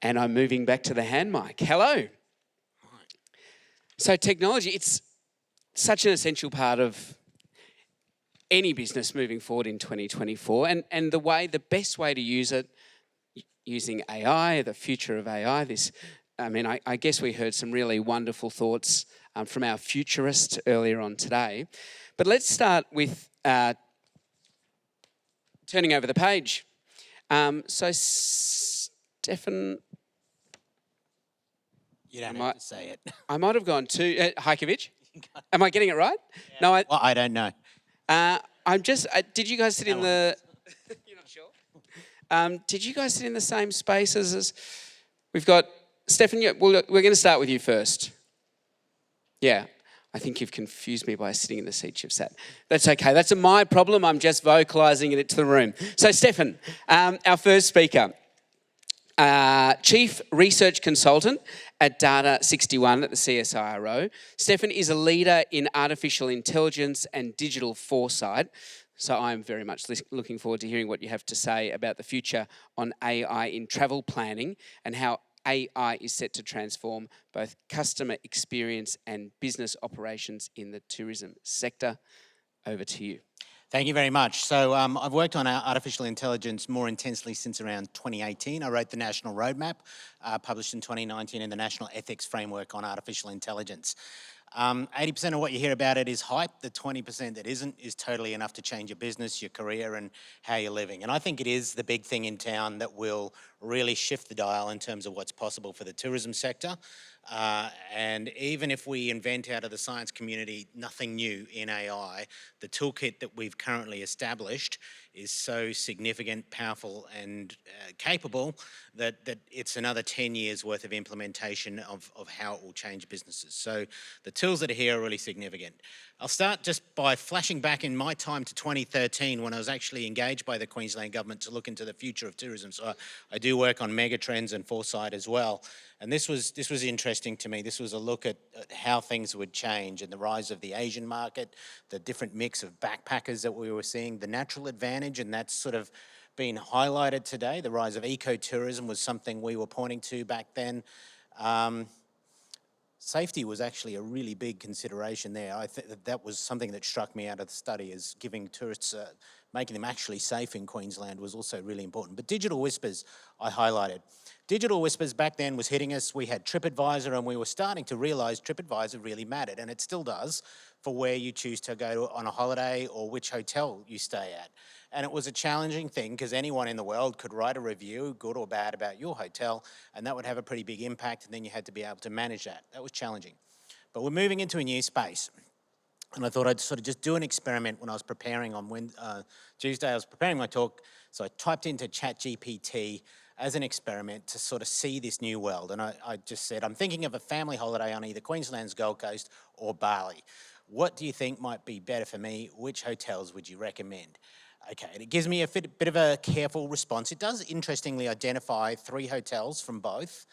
And I'm moving back to the hand mic. Hello. So technology, it's such an essential part of any business moving forward in 2024. And the best way to use it, using AI, the future of AI, I guess we heard some really wonderful thoughts from our futurist earlier on today. But let's start with turning over the page. So Stefan... You don't have to say it. I might have gone to Hajkovic. Am I getting it right? Yeah. No, I don't know. Did you guys sit in the... You're not sure? Did you guys sit in the same spaces as... We've got... Stefan, we're going to start with you first. Yeah. I think you've confused me by sitting in the seat you've sat. That's okay. That's my problem. I'm just vocalising it to the room. So, Stefan, our first speaker, Chief Research Consultant at Data 61 at the CSIRO. Stefan is a leader in artificial intelligence and digital foresight. So I'm very much looking forward to hearing what you have to say about the future on AI in travel planning and how AI is set to transform both customer experience and business operations in the tourism sector. Over to you. Thank you very much. So I've worked on artificial intelligence more intensely since around 2018. I wrote the National Roadmap, published in 2019, and the National Ethics Framework on Artificial Intelligence. 80% of what you hear about it is hype. The 20% that isn't is totally enough to change your business, your career, and how you're living. And I think it is the big thing in town that will really shift the dial in terms of what's possible for the tourism sector. And even if we invent out of the science community nothing new in AI, the toolkit that we've currently established is so significant, powerful, and capable that it's another 10 years worth of implementation of how it will change businesses. So the tools that are here are really significant. I'll start just by flashing back in my time to 2013 when I was actually engaged by the Queensland government to look into the future of tourism. So I do work on megatrends and foresight as well. And this was interesting to me. This was a look at how things would change and the rise of the Asian market, the different mix of backpackers that we were seeing, the natural advantage, and that's sort of been highlighted today. The rise of ecotourism was something we were pointing to back then. Safety was actually a really big consideration there. I think that was something that struck me out of the study, is giving tourists, making them actually safe in Queensland was also really important. But digital whispers, I highlighted. Digital whispers back then was hitting us. We had TripAdvisor and we were starting to realise TripAdvisor really mattered, and it still does, for where you choose to go on a holiday or which hotel you stay at. And it was a challenging thing because anyone in the world could write a review, good or bad, about your hotel, and that would have a pretty big impact, and then you had to be able to manage that. That was challenging. But we're moving into a new space. And I thought I'd sort of just do an experiment when I was preparing on Tuesday. I was preparing my talk, so I typed into ChatGPT as an experiment to sort of see this new world. And I just said, I'm thinking of a family holiday on either Queensland's Gold Coast or Bali. What do you think might be better for me? Which hotels would you recommend? Okay, and it gives me a bit of a careful response. It does interestingly identify 3 hotels from both,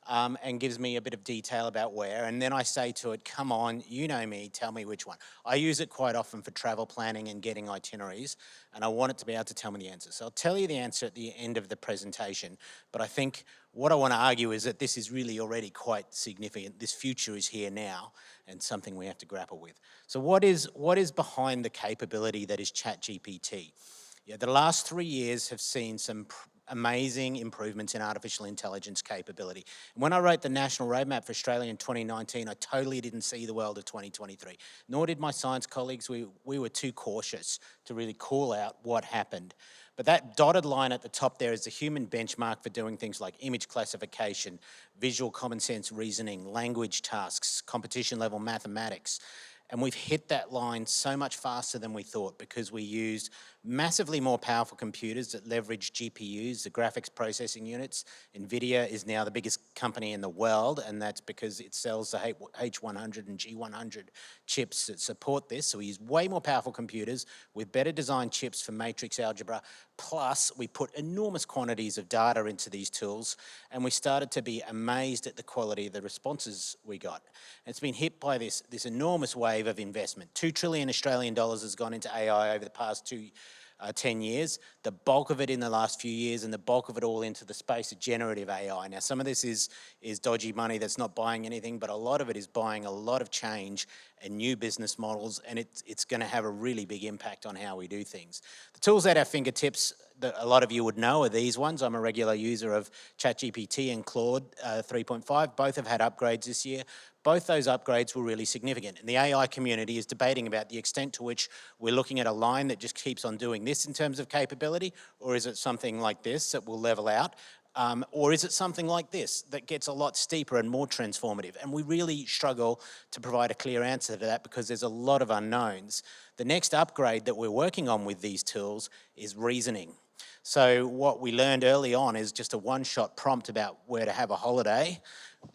and gives me a bit of detail about where. And then I say to it, come on, you know me, tell me which one. I use it quite often for travel planning and getting itineraries, and I want it to be able to tell me the answer. So I'll tell you the answer at the end of the presentation, but I think what I want to argue is that this is really already quite significant. This future is here now and something we have to grapple with. So what is behind the capability that is ChatGPT? Yeah, the last 3 years have seen some amazing improvements in artificial intelligence capability. When I wrote the National Roadmap for Australia in 2019, I totally didn't see the world of 2023. Nor did my science colleagues. We were too cautious to really call out what happened. But that dotted line at the top there is the human benchmark for doing things like image classification, visual common sense reasoning, language tasks, competition level mathematics. And we've hit that line so much faster than we thought because we used massively more powerful computers that leverage GPUs, the graphics processing units. NVIDIA is now the biggest company in the world, and that's because it sells the H100 and G100 chips that support this. So we use way more powerful computers with better designed chips for matrix algebra. Plus, we put enormous quantities of data into these tools, and we started to be amazed at the quality of the responses we got. And it's been hit by this enormous wave of investment. 2 trillion Australian dollars has gone into AI over the past 10 years. The bulk of it in the last few years, and the bulk of it all into the space of generative AI. Now, some of this is dodgy money that's not buying anything, but a lot of it is buying a lot of change and new business models, and it's going to have a really big impact on how we do things. The tools at our fingertips that a lot of you would know are these ones. I'm a regular user of ChatGPT and Claude 3.5. Both have had upgrades this year. Both those upgrades were really significant. And the AI community is debating about the extent to which we're looking at a line that just keeps on doing this in terms of capability, or is it something like this that will level out? Or is it something like this that gets a lot steeper and more transformative? And we really struggle to provide a clear answer to that because there's a lot of unknowns. The next upgrade that we're working on with these tools is reasoning. So what we learned early on is just a one-shot prompt about where to have a holiday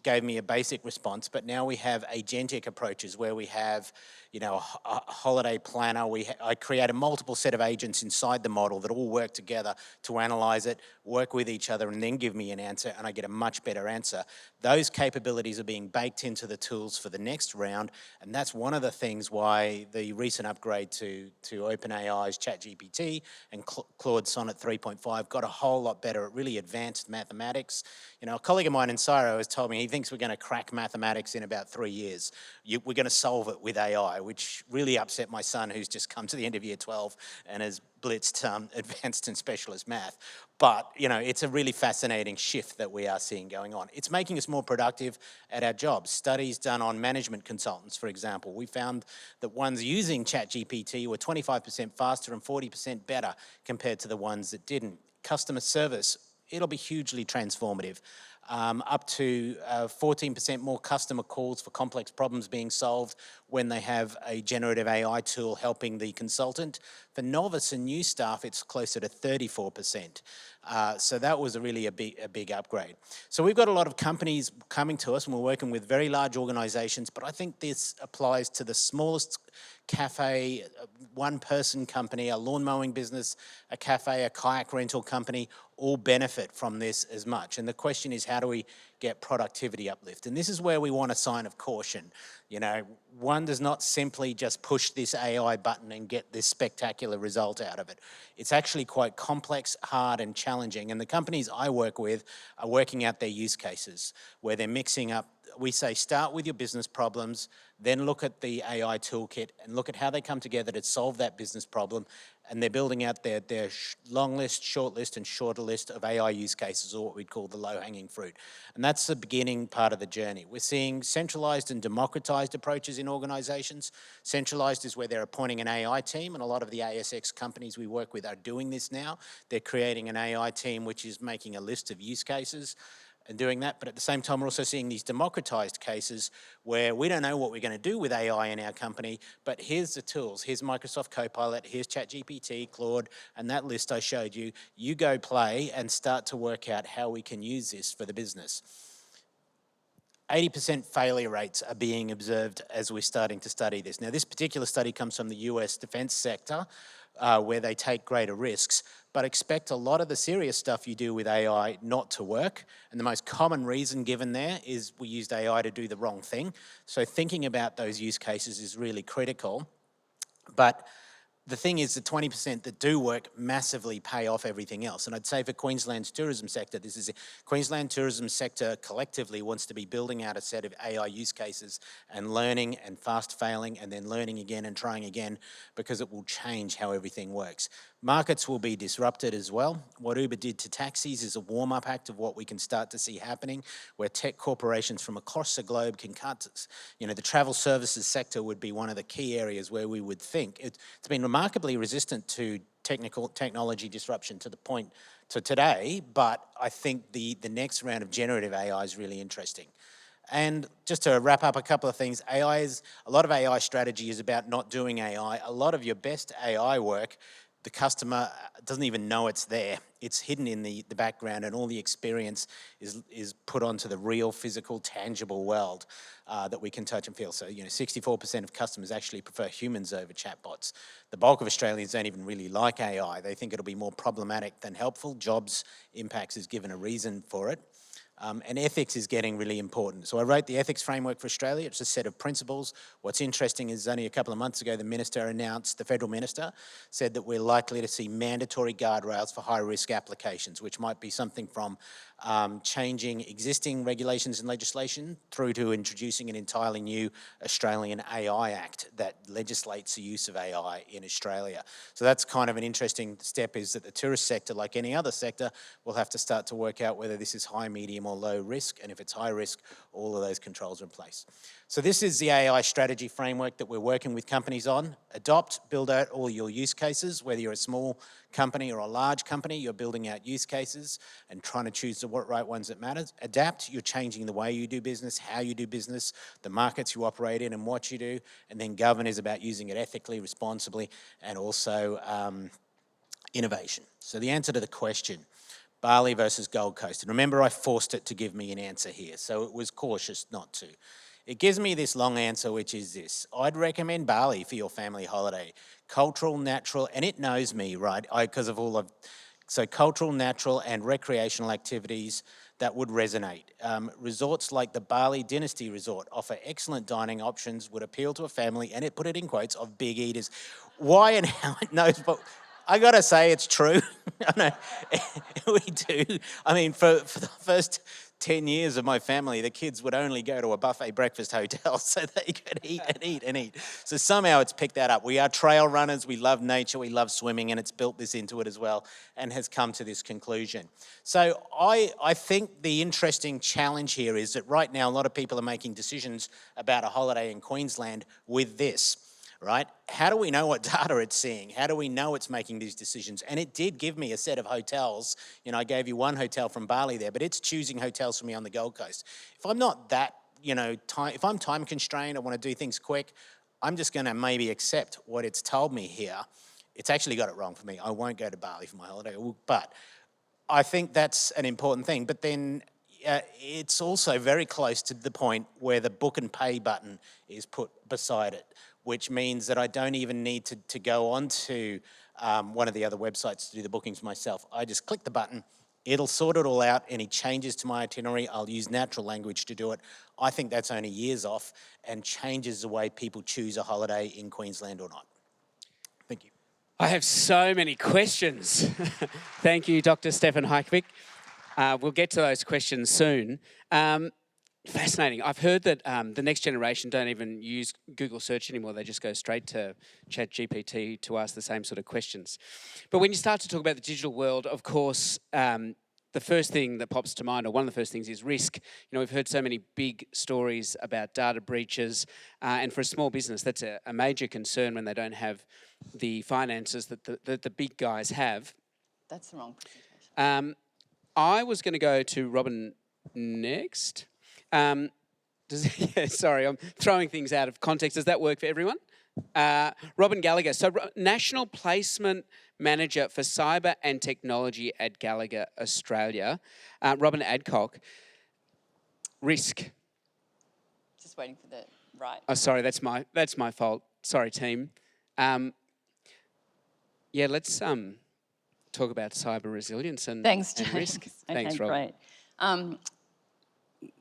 gave me a basic response, but now we have agentic approaches where we have, a holiday planner. I create a multiple set of agents inside the model that all work together to analyze it, work with each other, and then give me an answer, and I get a much better answer. Those capabilities are being baked into the tools for the next round, and that's one of the things why the recent upgrade to OpenAI's ChatGPT and Claude Sonnet 3.5 got a whole lot better at really advanced mathematics. A colleague of mine in CSIRO has told me he thinks we're going to crack mathematics in about 3 years. We're going to solve it with AI, which really upset my son, who's just come to the end of year 12 and has blitzed advanced and specialist math. But, it's a really fascinating shift that we are seeing going on. It's making us more productive at our jobs. Studies done on management consultants, for example, we found that ones using ChatGPT were 25% faster and 40% better compared to the ones that didn't. Customer service, it'll be hugely transformative. Up to 14% more customer calls for complex problems being solved when they have a generative AI tool helping the consultant. For novice and new staff, it's closer to 34%. So that was a big upgrade. So we've got a lot of companies coming to us, and we're working with very large organizations, but I think this applies to the smallest cafe, one-person company, a lawn mowing business, a cafe, a kayak rental company, all benefit from this as much. And the question is, how do we get productivity uplift? And this is where we want a sign of caution. One does not simply just push this AI button and get this spectacular result out of it. It's actually quite complex, hard, and challenging. And the companies I work with are working out their use cases, where they're mixing up. We say start with your business problems, then look at the AI toolkit and look at how they come together to solve that business problem. And they're building out their long list, short list, and shorter list of AI use cases, or what we'd call the low-hanging fruit. And that's the beginning part of the journey. We're seeing centralized and democratized approaches in organizations. Centralized is where they're appointing an AI team, and a lot of the ASX companies we work with are doing this now. They're creating an AI team which is making a list of use cases and doing that. But at the same time, we're also seeing these democratized cases where we don't know what we're going to do with AI in our company, but here's the tools. Here's Microsoft Copilot, here's ChatGPT, Claude, and that list I showed you. You go play and start to work out how we can use this for the business. 80% failure rates are being observed as we're starting to study this. Now, this particular study comes from the US defense sector, where they take greater risks, but expect a lot of the serious stuff you do with AI not to work. And the most common reason given there is we used AI to do the wrong thing. So thinking about those use cases is really critical. But the thing is, the 20% that do work massively pay off everything else. And I'd say for Queensland's tourism sector, this is it. Queensland tourism sector collectively wants to be building out a set of AI use cases and learning and fast failing and then learning again and trying again, because it will change how everything works. Markets will be disrupted as well. What Uber did to taxis is a warm-up act of what we can start to see happening, where tech corporations from across the globe can cut. The travel services sector would be one of the key areas where we would think. It's been remarkably resistant to technology disruption to the point to today, but I think the next round of generative AI is really interesting. And just to wrap up a couple of things, a lot of AI strategy is about not doing AI. A lot of your best AI work, the customer doesn't even know it's there. It's hidden in the background, and all the experience is put onto the real, physical, tangible world that we can touch and feel. So, 64% of customers actually prefer humans over chatbots. The bulk of Australians don't even really like AI. They think it'll be more problematic than helpful. Jobs impacts is given a reason for it. And ethics is getting really important. So I wrote the ethics framework for Australia. It's a set of principles. What's interesting is only a couple of months ago, the federal minister said that we're likely to see mandatory guardrails for high-risk applications, which might be something from changing existing regulations and legislation through to introducing an entirely new Australian AI Act that legislates the use of AI in Australia. So that's kind of an interesting step, is that the tourist sector, like any other sector, will have to start to work out whether this is high, medium or low risk. And if it's high risk, all of those controls are in place. So this is the AI strategy framework that we're working with companies on. Adopt, build out all your use cases, whether you're a small company or a large company, you're building out use cases and trying to choose the right ones that matters. Adapt, you're changing the way you do business, how you do business, the markets you operate in and what you do. And then govern is about using it ethically, responsibly, and also innovation. So the answer to the question, Bali versus Gold Coast. And remember, I forced it to give me an answer here, so it was cautious not to. It gives me this long answer, which is this. I'd recommend Bali for your family holiday. Cultural, natural, and it knows me, right? Because of all of, so cultural, natural, and recreational activities that would resonate. Resorts like the Bali Dynasty Resort offer excellent dining options, would appeal to a family, and it put it in quotes, of big eaters. Why and how it knows, but I gotta say it's true. We do. I mean, for the first 10 years of my family, the kids would only go to a buffet breakfast hotel so they could eat and eat and eat. So somehow it's picked that up. We are trail runners, we love nature, we love swimming, and it's built this into it as well and has come to this conclusion. So I think the interesting challenge here is that right now a lot of people are making decisions about a holiday in Queensland with this. Right? How do we know what data it's seeing? How do we know it's making these decisions? And it did give me a set of hotels. You know, I gave you one hotel from Bali there, but it's choosing hotels for me on the Gold Coast. If I'm not that, if I'm time constrained, I want to do things quick, I'm just going to maybe accept what it's told me here. It's actually got it wrong for me. I won't go to Bali for my holiday, but I think that's an important thing. But then it's also very close to the point where the book and pay button is put beside it, which means that I don't even need to go onto one of the other websites to do the bookings myself. I just click the button, it'll sort it all out, any changes to my itinerary, I'll use natural language to do it. I think that's only years off and changes the way people choose a holiday in Queensland or not. Thank you. I have so many questions. Thank you, Dr. Stefan Heikvik. We'll get to those questions soon. Fascinating. I've heard that the next generation don't even use Google search anymore. They just go straight to ChatGPT to ask the same sort of questions. But when you start to talk about the digital world, of course, the first thing that pops to mind, or one of the first things, is risk. You know, we've heard so many big stories about data breaches, and for a small business, that's a major concern when they don't have the finances that the big guys have. That's the wrong presentation. I was going to go to Robin next. Sorry, I'm throwing things out of context. Does that work for everyone? Robin Gallagher. So, National Placement Manager for Cyber and Technology at Gallagher, Australia. Robin Adcock. Risk. Just waiting for the right. Oh, sorry, that's my fault. Sorry, team. Let's talk about cyber resilience and, Thanks, and risk. Okay, Thanks, Robin. Great.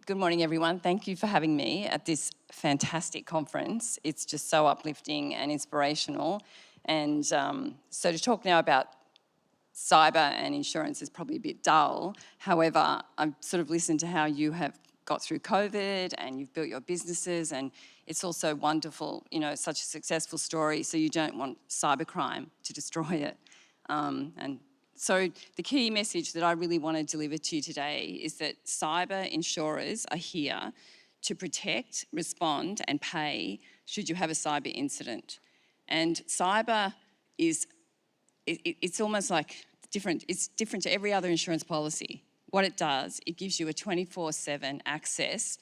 Good morning, everyone. Thank you for having me at this fantastic conference. It's just so uplifting and inspirational. And so to talk now about cyber and insurance is probably a bit dull. However, I've sort of listened to how you have got through COVID and you've built your businesses, and it's also wonderful, such a successful story, so you don't want cybercrime to destroy it. So the key message that I really want to deliver to you today is that cyber insurers are here to protect, respond and pay should you have a cyber incident. And cyber is, it's almost like different. It's different to every other insurance policy. What it does, it gives you a 24/7 access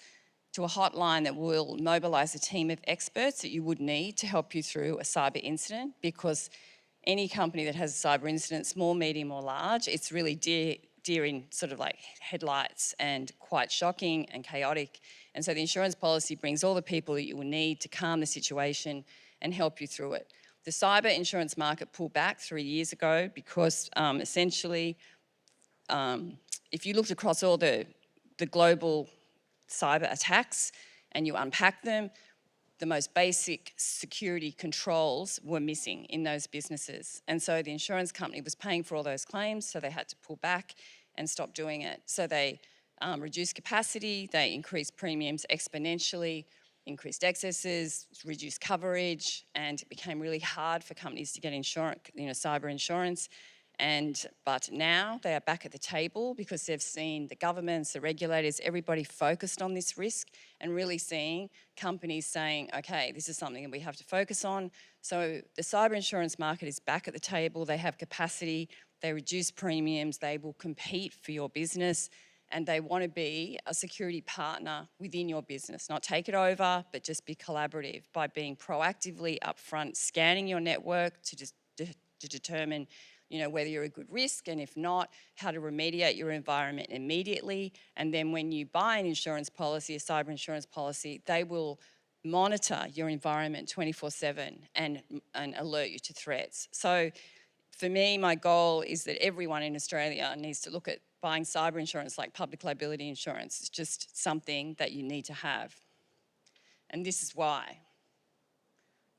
to a hotline that will mobilise a team of experts that you would need to help you through a cyber incident, because any company that has a cyber incident, small, medium or large, it's really deer in sort of like headlights and quite shocking and chaotic. And so the insurance policy brings all the people that you will need to calm the situation and help you through it. The cyber insurance market pulled back 3 years ago because essentially, if you looked across all the the global cyber attacks and you unpack them, the most basic security controls were missing in those businesses. And so the insurance company was paying for all those claims, so they had to pull back and stop doing it. So they reduced capacity, they increased premiums exponentially, increased excesses, reduced coverage, and it became really hard for companies to get insurance, cyber insurance. But now they are back at the table because they've seen the governments, the regulators, everybody focused on this risk and really seeing companies saying, okay, this is something that we have to focus on. So the cyber insurance market is back at the table. They have capacity, they reduce premiums, they will compete for your business, and they want to be a security partner within your business, not take it over, but just be collaborative by being proactively upfront, scanning your network to determine whether you're a good risk, and if not, how to remediate your environment immediately. And then when you buy an insurance policy, a cyber insurance policy, they will monitor your environment 24/7 and alert you to threats. So for me, my goal is that everyone in Australia needs to look at buying cyber insurance like public liability insurance. It's just something that you need to have. And this is why.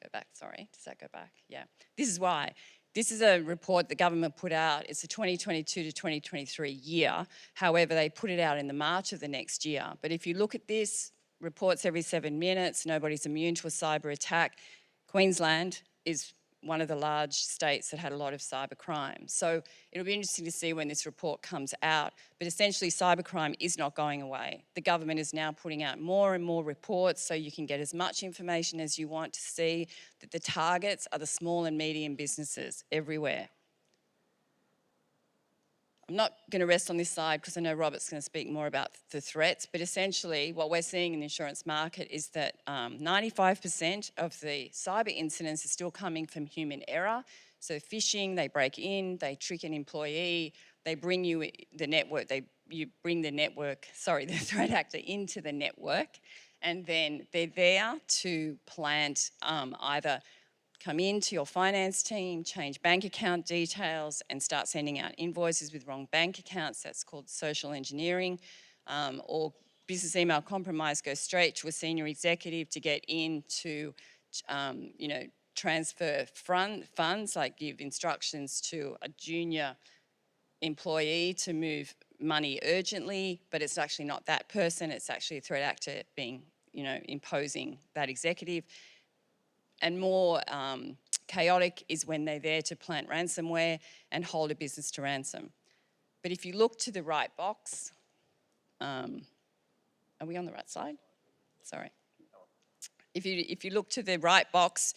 Go back, sorry. Does that go back? Yeah. This is why. This is a report the government put out. It's the 2022 to 2023 year. However, they put it out in the March of the next year. But if you look at this, reports every 7 minutes, nobody's immune to a cyber attack. Queensland is one of the large states that had a lot of cyber crime. So it'll be interesting to see when this report comes out. But essentially, cybercrime is not going away. The government is now putting out more and more reports so you can get as much information as you want to see that the targets are the small and medium businesses everywhere. I'm not going to rest on this side because I know Robert's going to speak more about the threats, but essentially what we're seeing in the insurance market is that 95% of the cyber incidents are still coming from human error. So phishing, they break in, they trick an employee, they bring you the network, you bring the threat actor into the network, and then they're there to plant either come into your finance team, change bank account details, and start sending out invoices with wrong bank accounts. That's called social engineering. Or business email compromise goes straight to a senior executive to get in to, transfer funds, like give instructions to a junior employee to move money urgently, but it's actually not that person. It's actually a threat actor being, imposing that executive. And more chaotic is when they're there to plant ransomware and hold a business to ransom. But if you look to the right box, are we on the right side? Sorry. If you look to the right box,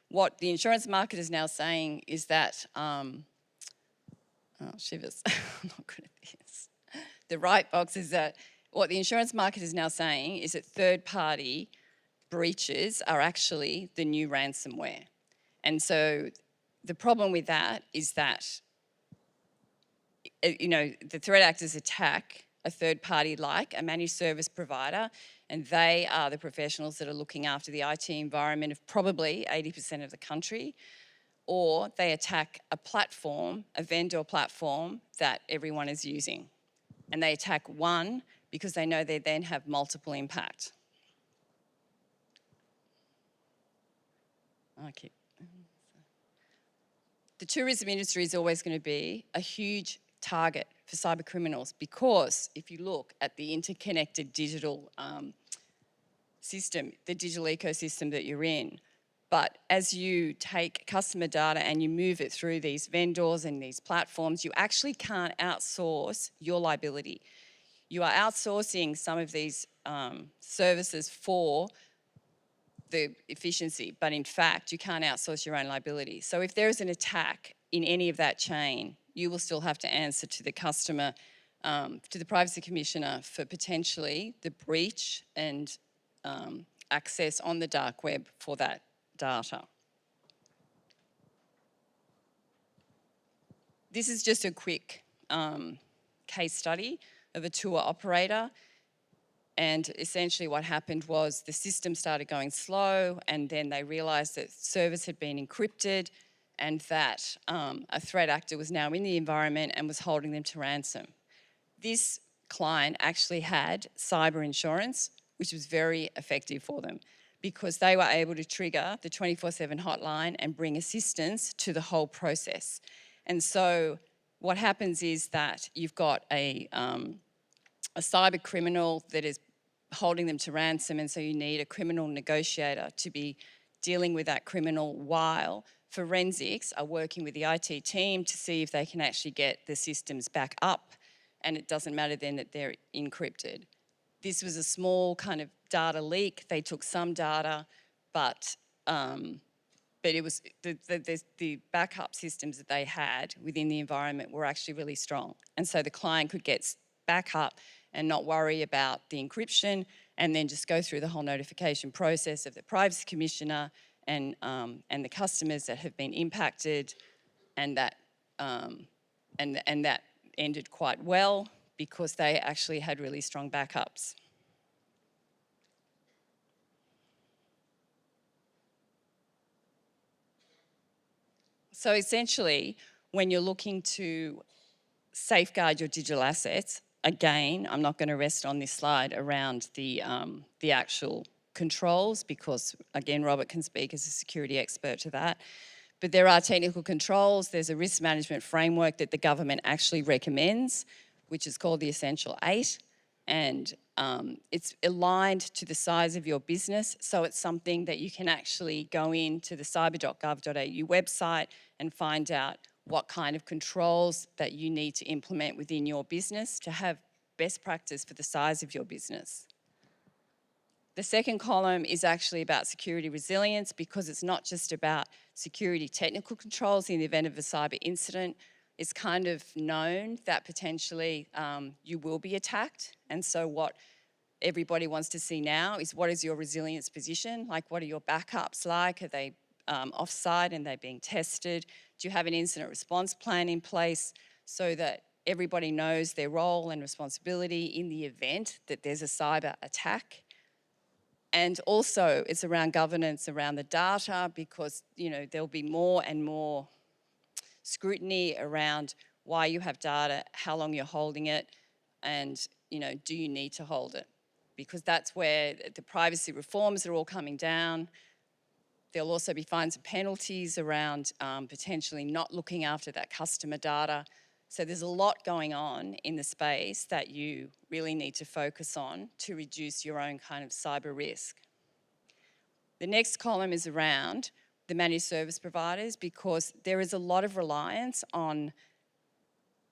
what the insurance market is now saying is that, shivers, I'm not good at this. The right box is that what the insurance market is now saying is that third-party breaches are actually the new ransomware. And so the problem with that is that, the threat actors attack a third party like a managed service provider, and they are the professionals that are looking after the IT environment of probably 80% of the country, or they attack a platform, a vendor platform that everyone is using. And they attack one because they know they then have multiple impact. Okay. The tourism industry is always going to be a huge target for cyber criminals because if you look at the interconnected digital system, the digital ecosystem that you're in, but as you take customer data and you move it through these vendors and these platforms, you actually can't outsource your liability. You are outsourcing some of these services for the efficiency, but in fact, you can't outsource your own liability. So if there is an attack in any of that chain, you will still have to answer to the customer, to the Privacy Commissioner for potentially the breach and access on the dark web for that data. This is just a quick case study of a tour operator. And essentially what happened was the system started going slow and then they realised that servers had been encrypted and that a threat actor was now in the environment and was holding them to ransom. This client actually had cyber insurance, which was very effective for them because they were able to trigger the 24/7 hotline and bring assistance to the whole process. And so what happens is that you've got a cyber criminal that is holding them to ransom, and so you need a criminal negotiator to be dealing with that criminal while forensics are working with the IT team to see if they can actually get the systems back up, and it doesn't matter then that they're encrypted. This was a small kind of data leak. They took some data, but it was the backup systems that they had within the environment were actually really strong. And so the client could get backup and not worry about the encryption, and then just go through the whole notification process of the privacy commissioner and the customers that have been impacted, and that and that ended quite well because they actually had really strong backups. So essentially, when you're looking to safeguard your digital assets, again, I'm not going to rest on this slide around the actual controls because, again, Robert can speak as a security expert to that. But there are technical controls. There's a risk management framework that the government actually recommends, which is called the Essential 8. And it's aligned to the size of your business. So it's something that you can actually go into the cyber.gov.au website and find out what kind of controls that you need to implement within your business to have best practice for the size of your business. The second column is actually about security resilience because it's not just about security technical controls in the event of a cyber incident. It's kind of known that potentially you will be attacked. And so what everybody wants to see now is what is your resilience position? Like, what are your backups like? Are they off-site and they're being tested? Do you have an incident response plan in place so that everybody knows their role and responsibility in the event that there's a cyber attack? And also it's around governance around the data because, you know, there'll be more and more scrutiny around why you have data, how long you're holding it, and, you know, do you need to hold it? Because that's where the privacy reforms are all coming down. There'll also be fines and penalties around potentially not looking after that customer data. So there's a lot going on in the space that you really need to focus on to reduce your own kind of cyber risk. The next column is around the managed service providers because there is a lot of reliance on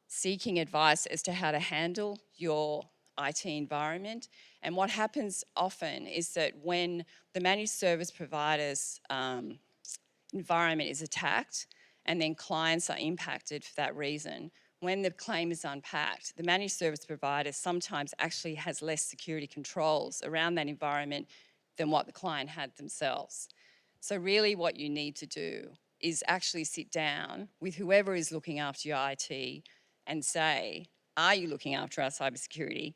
seeking advice as to how to handle your IT environment. And what happens often is that when the managed service provider's environment is attacked and then clients are impacted for that reason, when the claim is unpacked, the managed service provider sometimes actually has less security controls around that environment than what the client had themselves. So really what you need to do is actually sit down with whoever is looking after your IT and say, are you looking after our cybersecurity?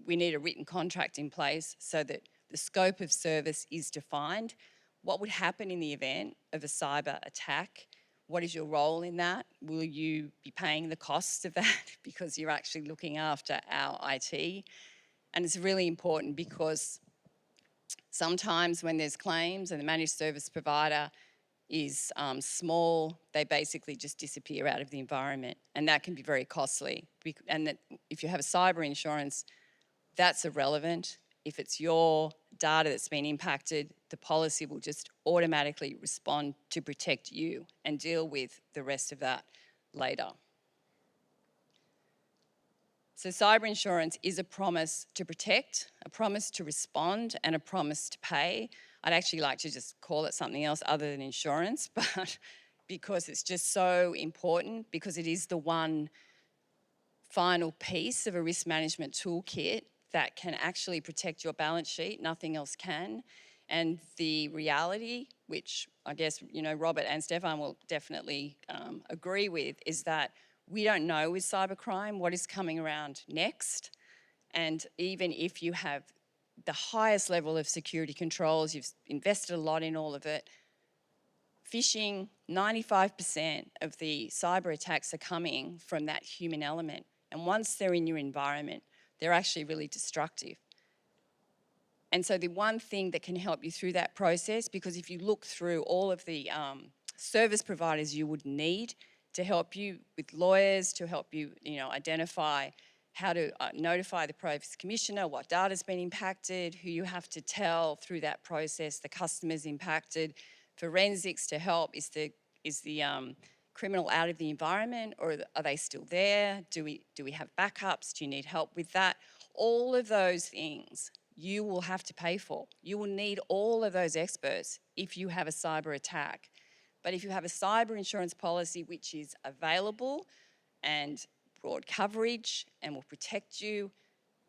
We need a written contract in place so that the scope of service is defined. What would happen in the event of a cyber attack? What is your role in that? Will you be paying the costs of that because you're actually looking after our IT? And it's really important because sometimes when there's claims and the managed service provider is small, they basically just disappear out of the environment, and that can be very costly. And that if you have a cyber insurance, that's irrelevant. If it's your data that's been impacted, the policy will just automatically respond to protect you and deal with the rest of that later. So cyber insurance is a promise to protect, a promise to respond, and a promise to pay. I'd actually like to just call it something else other than insurance, but because it's just so important, because it is the one final piece of a risk management toolkit that can actually protect your balance sheet. Nothing else can. And the reality, which I guess, you know, Robert and Stefan will definitely agree with, is that we don't know with cybercrime what is coming around next. And even if you have the highest level of security controls, you've invested a lot in all of it, phishing, 95% of the cyber attacks are coming from that human element. And once they're in your environment, they're actually really destructive. And so the one thing that can help you through that process, because if you look through all of the service providers you would need to help you with lawyers, to help you, identify how to notify the Privacy Commissioner, what data's been impacted, who you have to tell through that process, the customers impacted, forensics to help, is the criminal out of the environment, or are they still there? Do we have backups? Do you need help with that? All of those things you will have to pay for. You will need all of those experts if you have a cyber attack. But if you have a cyber insurance policy which is available and broad coverage and will protect you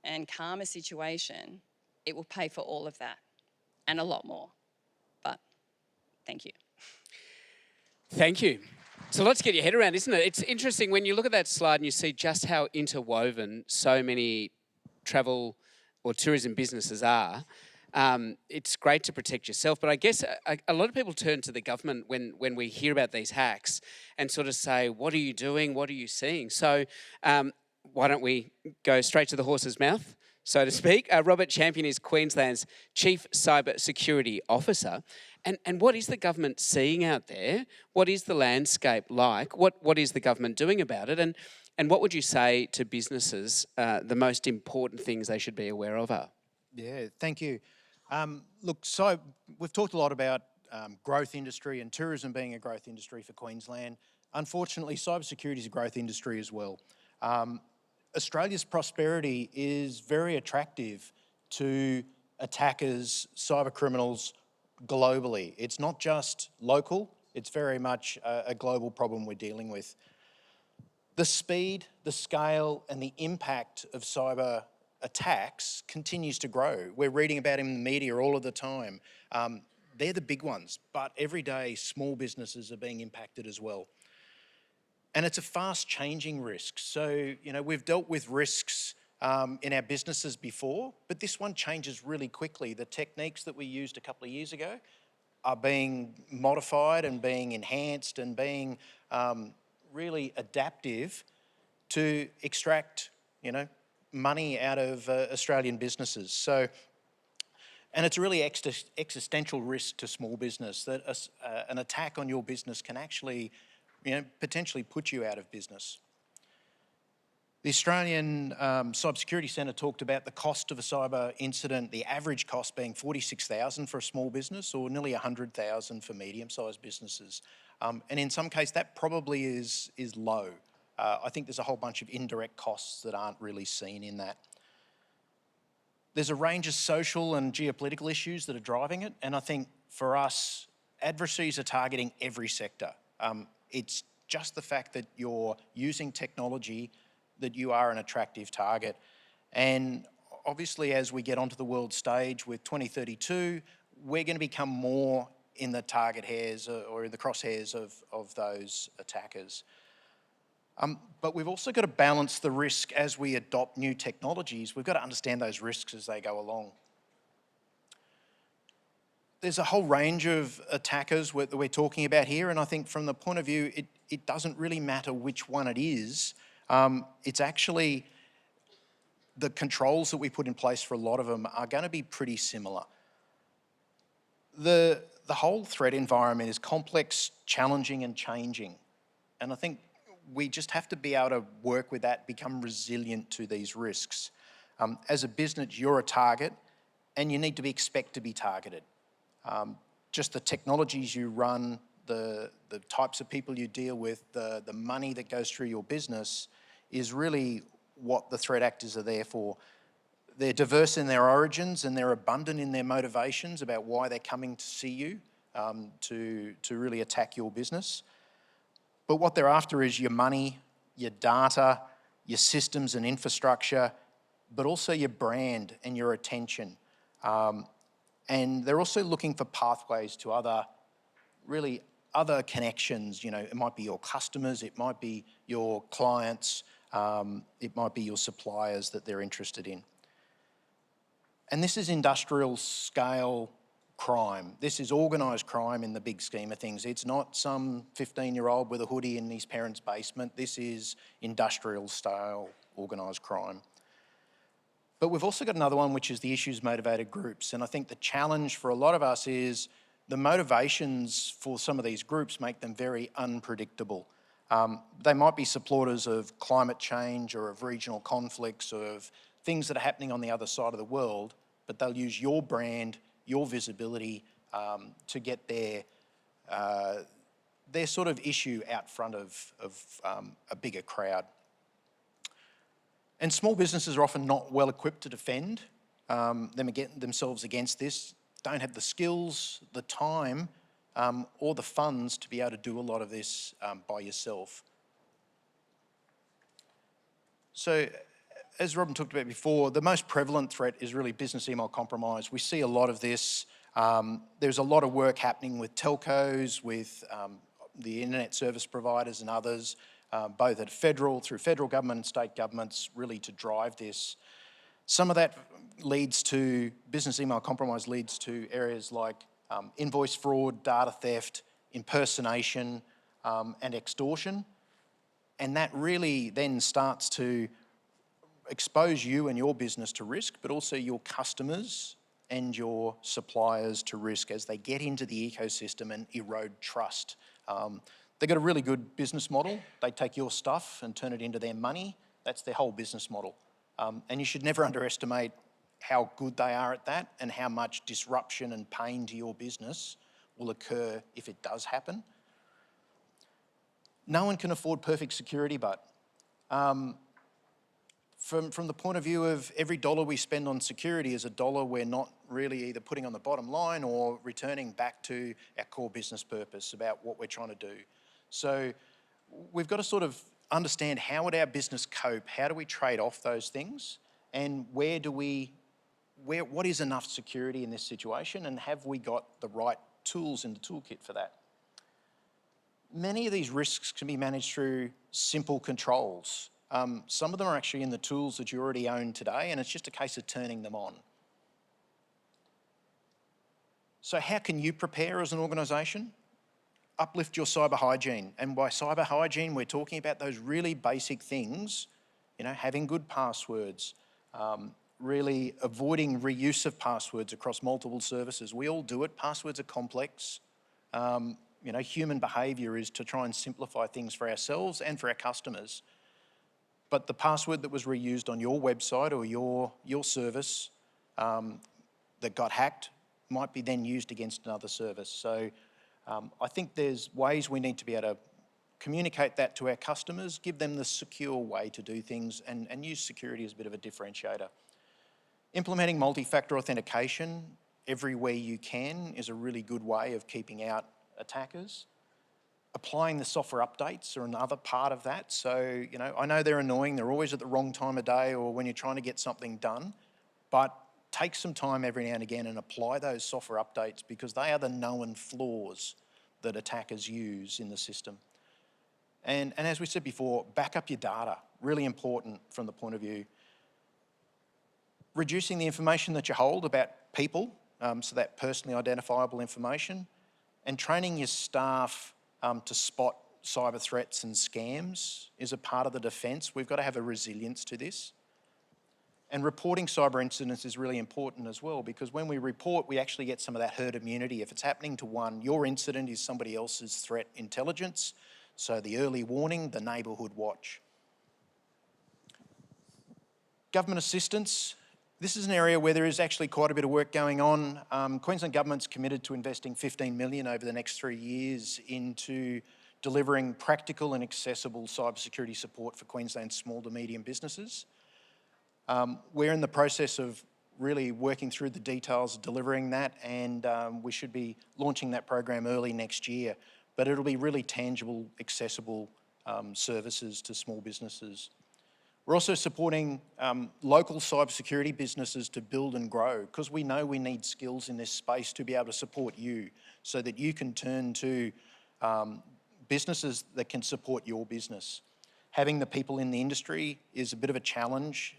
and calm a situation, it will pay for all of that and a lot more. But thank you. Thank you. So let's get your head around, isn't it? It's interesting when you look at that slide and you see just how interwoven so many travel or tourism businesses are. It's great to protect yourself, but I guess a lot of people turn to the government when we hear about these hacks and sort of say, what are you doing? What are you seeing? So why don't we go straight to the horse's mouth, so to speak? Robert Champion is Queensland's Chief Cyber Security Officer. And what is the government seeing out there? What is the landscape like? What is the government doing about it? And what would you say to businesses the most important things they should be aware of are? Yeah, thank you. Look, so we've talked a lot about growth industry and tourism being a growth industry for Queensland. Unfortunately, cybersecurity is a growth industry as well. Australia's prosperity is very attractive to attackers, cyber criminals globally. It's not just local, it's very much a global problem we're dealing with. The speed, the scale, and the impact of cyber attacks continues to grow. We're reading about them in the media all of the time. They're the big ones, but every day small businesses are being impacted as well. And it's a fast changing risk. So, we've dealt with risks in our businesses before, but this one changes really quickly. The techniques that we used a couple of years ago are being modified and being enhanced and being really adaptive to extract, money out of Australian businesses. So, and it's a really existential risk to small business that an attack on your business can actually, potentially put you out of business. The Australian Cybersecurity Centre talked about the cost of a cyber incident, the average cost being $46,000 for a small business or nearly $100,000 for medium-sized businesses. And in some cases, that probably is low. I think there's a whole bunch of indirect costs that aren't really seen in that. There's a range of social and geopolitical issues that are driving it, and I think for us, adversaries are targeting every sector. It's just the fact that you're using technology that you are an attractive target. And obviously, as we get onto the world stage with 2032, we're going to become more in the target hairs or in the crosshairs of those attackers. But we've also got to balance the risk as we adopt new technologies. We've got to understand those risks as they go along. There's a whole range of attackers that we're talking about here, and I think from the point of view, it doesn't really matter which one it is. It's actually the controls that we put in place for a lot of them are going to be pretty similar. The whole threat environment is complex, challenging, and changing. And I think we just have to be able to work with that, become resilient to these risks. As a business, you're a target, and you need to expect to be targeted. Just the technologies you run, the types of people you deal with, the money that goes through your business is really what the threat actors are there for. They're diverse in their origins and they're abundant in their motivations about why they're coming to see you to really attack your business. But what they're after is your money, your data, your systems and infrastructure, but also your brand and your attention. And they're also looking for pathways to other connections. It might be your customers, it might be your clients, it might be your suppliers that they're interested in. And this is industrial scale crime. This is organised crime in the big scheme of things. It's not some 15-year-old with a hoodie in his parents' basement. This is industrial style organised crime. But we've also got another one, which is the issues motivated groups. And I think the challenge for a lot of us is the motivations for some of these groups make them very unpredictable. They might be supporters of climate change or of regional conflicts or of things that are happening on the other side of the world, but they'll use your brand, your visibility to get their sort of issue out front of a bigger crowd. And small businesses are often not well equipped to defend themselves against this, don't have the skills, the time, or the funds to be able to do a lot of this by yourself. So, as Robin talked about before, the most prevalent threat is really business email compromise. We see a lot of this. There's a lot of work happening with telcos, with the internet service providers and others, both at through federal government and state governments, really to drive this. Some of that leads to, business email compromise leads to areas like invoice fraud, data theft, impersonation, and extortion. And that really then starts to expose you and your business to risk, but also your customers and your suppliers to risk as they get into the ecosystem and erode trust. They've got a really good business model. They take your stuff and turn it into their money. That's their whole business model. And you should never underestimate how good they are at that and how much disruption and pain to your business will occur if it does happen. No one can afford perfect security, but from the point of view of every dollar we spend on security is a dollar we're not really either putting on the bottom line or returning back to our core business purpose about what we're trying to do. So we've got to sort of understand how would our business cope, how do we trade off those things, and what is enough security in this situation, and have we got the right tools in the toolkit for that? Many of these risks can be managed through simple controls. Some of them are actually in the tools that you already own today, and it's just a case of turning them on. So how can you prepare as an organisation? Uplift your cyber hygiene. And by cyber hygiene, we're talking about those really basic things, having good passwords, really avoiding reuse of passwords across multiple services. We all do it. Passwords are complex. Human behaviour is to try and simplify things for ourselves and for our customers. But the password that was reused on your website or your service that got hacked might be then used against another service. So I think there's ways we need to be able to communicate that to our customers, give them the secure way to do things, and use security as a bit of a differentiator. Implementing multi-factor authentication everywhere you can is a really good way of keeping out attackers. Applying the software updates are another part of that. So, I know they're annoying, they're always at the wrong time of day or when you're trying to get something done, but take some time every now and again and apply those software updates because they are the known flaws that attackers use in the system. And as we said before, back up your data, really important from the point of view. Reducing the information that you hold about people, so that personally identifiable information, and training your staff to spot cyber threats and scams is a part of the defence. We've got to have a resilience to this. And reporting cyber incidents is really important as well because when we report, we actually get some of that herd immunity. If it's happening to one, your incident is somebody else's threat intelligence. So the early warning, the neighbourhood watch. Government assistance. This is an area where there is actually quite a bit of work going on. Queensland Government's committed to investing $15 million over the next 3 years into delivering practical and accessible cybersecurity support for Queensland's small to medium businesses. We're in the process of really working through the details of delivering that, and we should be launching that program early next year. But it'll be really tangible, accessible services to small businesses. We're also supporting local cybersecurity businesses to build and grow because we know we need skills in this space to be able to support you so that you can turn to businesses that can support your business. Having the people in the industry is a bit of a challenge.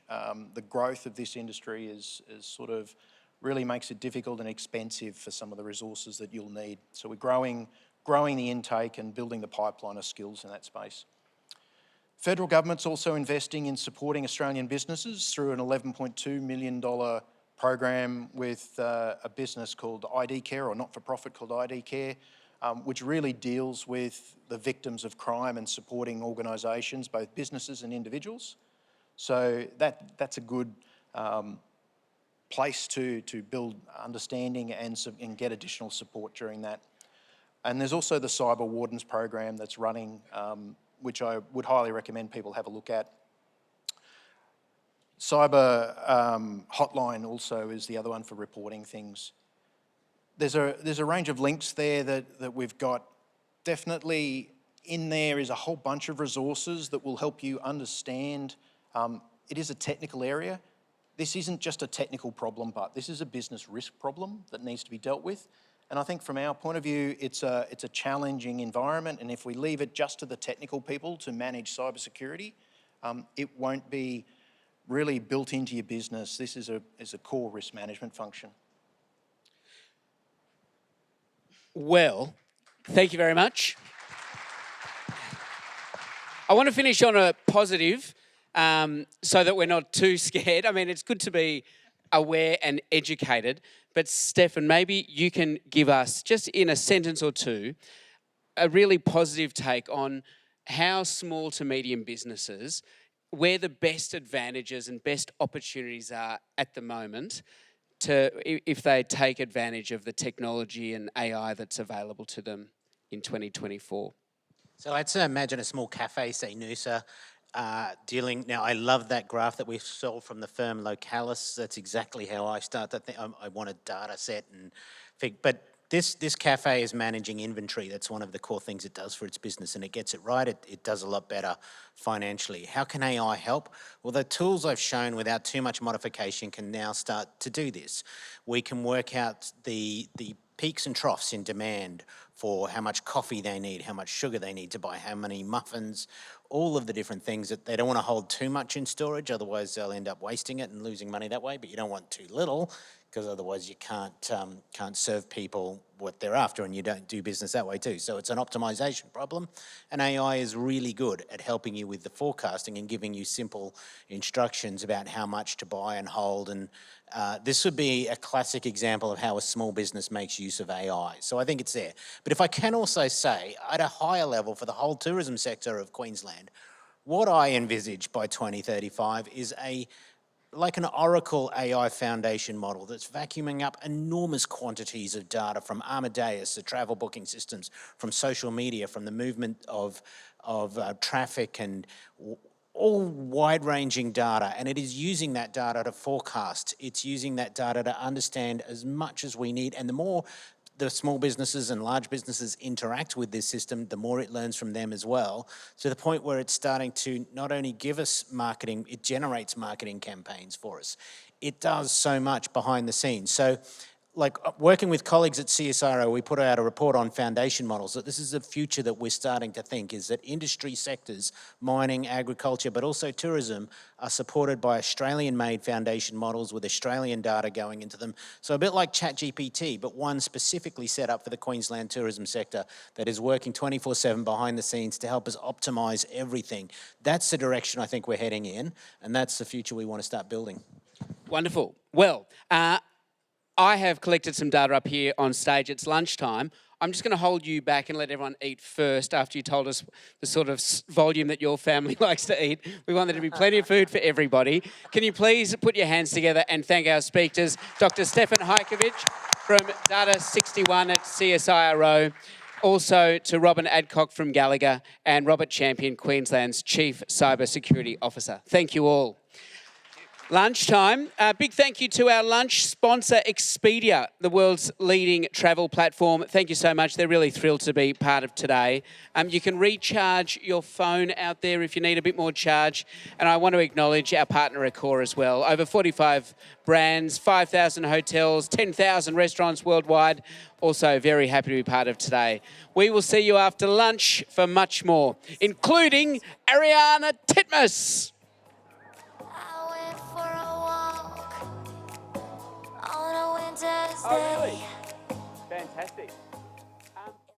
The growth of this industry is sort of really makes it difficult and expensive for some of the resources that you'll need. So we're growing the intake and building the pipeline of skills in that space. Federal government's also investing in supporting Australian businesses through an $11.2 million program with a business called ID Care, or not-for-profit called ID Care, which really deals with the victims of crime and supporting organisations, both businesses and individuals. So that's a good place to build understanding and get additional support during that. And there's also the Cyber Wardens program that's running, which I would highly recommend people have a look at. Cyber Hotline also is the other one for reporting things. There's a range of links there that we've got. Definitely in there is a whole bunch of resources that will help you understand. It is a technical area. This isn't just a technical problem, but this is a business risk problem that needs to be dealt with. And I think from our point of view, it's a challenging environment, and if we leave it just to the technical people to manage cybersecurity, it won't be really built into your business. This is a core risk management function. Well, thank you very much. I want to finish on a positive so that we're not too scared. I mean, it's good to be aware and educated, but Stefan, maybe you can give us, just in a sentence or two, a really positive take on how small to medium businesses, where the best advantages and best opportunities are at the moment if they take advantage of the technology and AI that's available to them in 2024. So let's imagine a small cafe, say Noosa, dealing. Now, I love that graph that we saw from the firm Localis. That's exactly how I start to think. I want a data set and but this cafe is managing inventory. That's one of the core things it does for its business, and it gets it right. It does a lot better financially. How can AI help? Well, the tools I've shown without too much modification can now start to do this. We can work out the peaks and troughs in demand for how much coffee they need, how much sugar they need to buy, how many muffins, all of the different things that they don't want to hold too much in storage, otherwise they'll end up wasting it and losing money that way, but you don't want too little, because otherwise you can't serve people what they're after, and you don't do business that way too. So it's an optimization problem, and AI is really good at helping you with the forecasting and giving you simple instructions about how much to buy and hold. And this would be a classic example of how a small business makes use of AI. So I think it's there. But if I can also say, at a higher level for the whole tourism sector of Queensland, what I envisage by 2035 is like an Oracle AI foundation model that's vacuuming up enormous quantities of data from Amadeus, the travel booking systems, from social media, from the movement of traffic, and all wide-ranging data. And it is using that data to forecast. It's using that data to understand as much as we need. And the more the small businesses and large businesses interact with this system, the more it learns from them as well, to the point where it's starting to not only give us marketing, it generates marketing campaigns for us. It does so much behind the scenes. So, like working with colleagues at CSIRO, we put out a report on foundation models, that this is the future that we're starting to think, is that industry sectors, mining, agriculture, but also tourism, are supported by Australian-made foundation models with Australian data going into them. So a bit like ChatGPT, but one specifically set up for the Queensland tourism sector that is working 24/7 behind the scenes to help us optimise everything. That's the direction I think we're heading in, and that's the future we want to start building. Wonderful. Well, I have collected some data up here on stage. It's lunchtime. I'm just going to hold you back and let everyone eat first after you told us the sort of volume that your family likes to eat. We want there to be plenty of food for everybody. Can you please put your hands together and thank our speakers, Dr. Stefan Hajkovic from Data 61 at CSIRO, also to Robin Adcock from Gallagher, and Robert Champion, Queensland's Chief Cyber Security Officer. Thank you all. Lunchtime. Big thank you to our lunch sponsor, Expedia, the world's leading travel platform. Thank you so much. They're really thrilled to be part of today. You can recharge your phone out there if you need a bit more charge. And I want to acknowledge our partner, Accor, as well. Over 45 brands, 5,000 hotels, 10,000 restaurants worldwide. Also very happy to be part of today. We will see you after lunch for much more, including Ariana Titmus. Oh, really? Fantastic.